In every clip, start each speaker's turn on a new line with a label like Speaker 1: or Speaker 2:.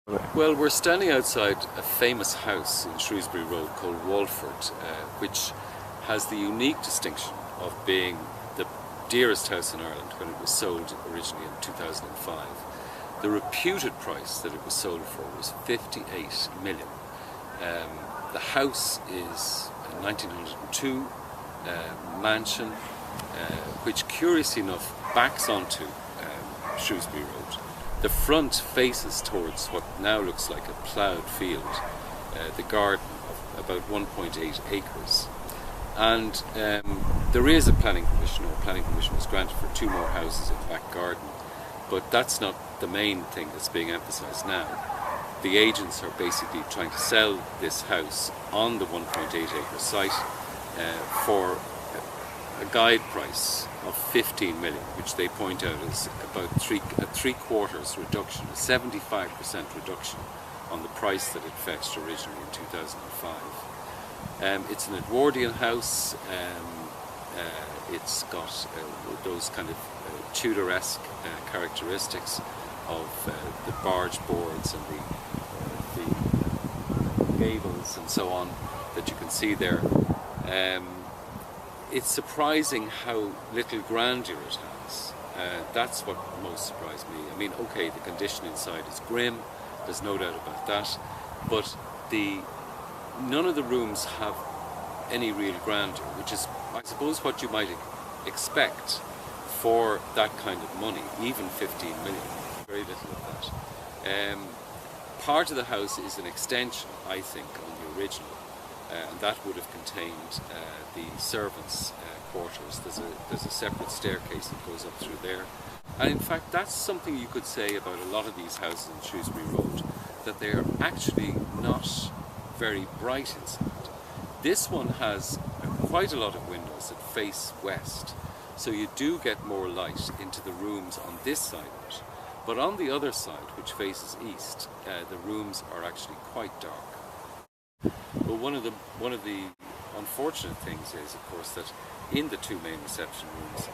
Speaker 1: Well, we're standing outside a famous house in Shrewsbury Road called Walford, which has the unique distinction of being the dearest house in Ireland when it was sold originally in 2005. The reputed price that it was sold for was 58 million. The house is a 1902 mansion, which curiously enough backs onto Shrewsbury Road. The front faces towards what now looks like a ploughed field, the garden of about 1.8 acres. And there is a planning permission, or planning permission was granted for 2 more houses in the back garden, but that's not the main thing that's being emphasised now. The agents are basically trying to sell this house on the 1.8 acre site for a guide price of 15 million, which they point out is about a three-quarters reduction, a 75% reduction on the price that it fetched originally in 2005. It's an Edwardian house. It's got those kind of Tudoresque characteristics of the barge boards and the gables and so on that you can see there. It's surprising how little grandeur it has. That's what most surprised me. I mean, okay, the condition inside is grim, there's no doubt about that, but none of the rooms have any real grandeur, which is, I suppose, what you might expect for that kind of money, even 15 million, very little of that. Part of the house is an extension, I think, on the original. And that would have contained the servants' quarters. There's a separate staircase that goes up through there. And in fact, that's something you could say about a lot of these houses in Shrewsbury Road, that they're actually not very bright inside. This one has quite a lot of windows that face west, so you do get more light into the rooms on this side of it. But on the other side, which faces east, the rooms are actually quite dark. But one of the unfortunate things is, of course, that in the 2 main reception rooms,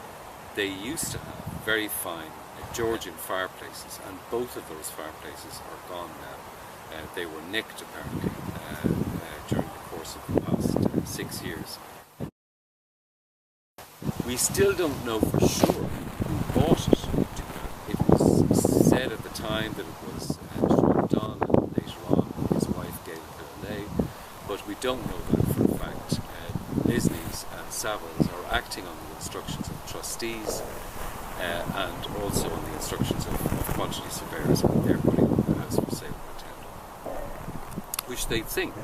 Speaker 1: they used to have very fine Georgian fireplaces, and both of those fireplaces are gone now. They were nicked, apparently, during the course of the past 6 years. We still don't know for sure who bought it. It was said at the time that it was McDonald, and later on his wife gave it. But we don't know that for a fact. Lisney and Savills are acting on the instructions of trustees and also on the instructions of quantity surveyors when they're putting the house for sale by tender, which they think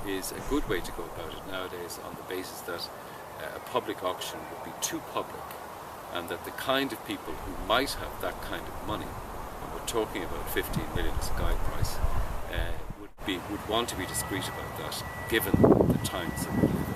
Speaker 1: is a good way to go about it nowadays, on the basis that a public auction would be too public, and that the kind of people who might have that kind of money, and we're talking about 15 million as a guide price, would want to be discreet about that, given the times that we live in.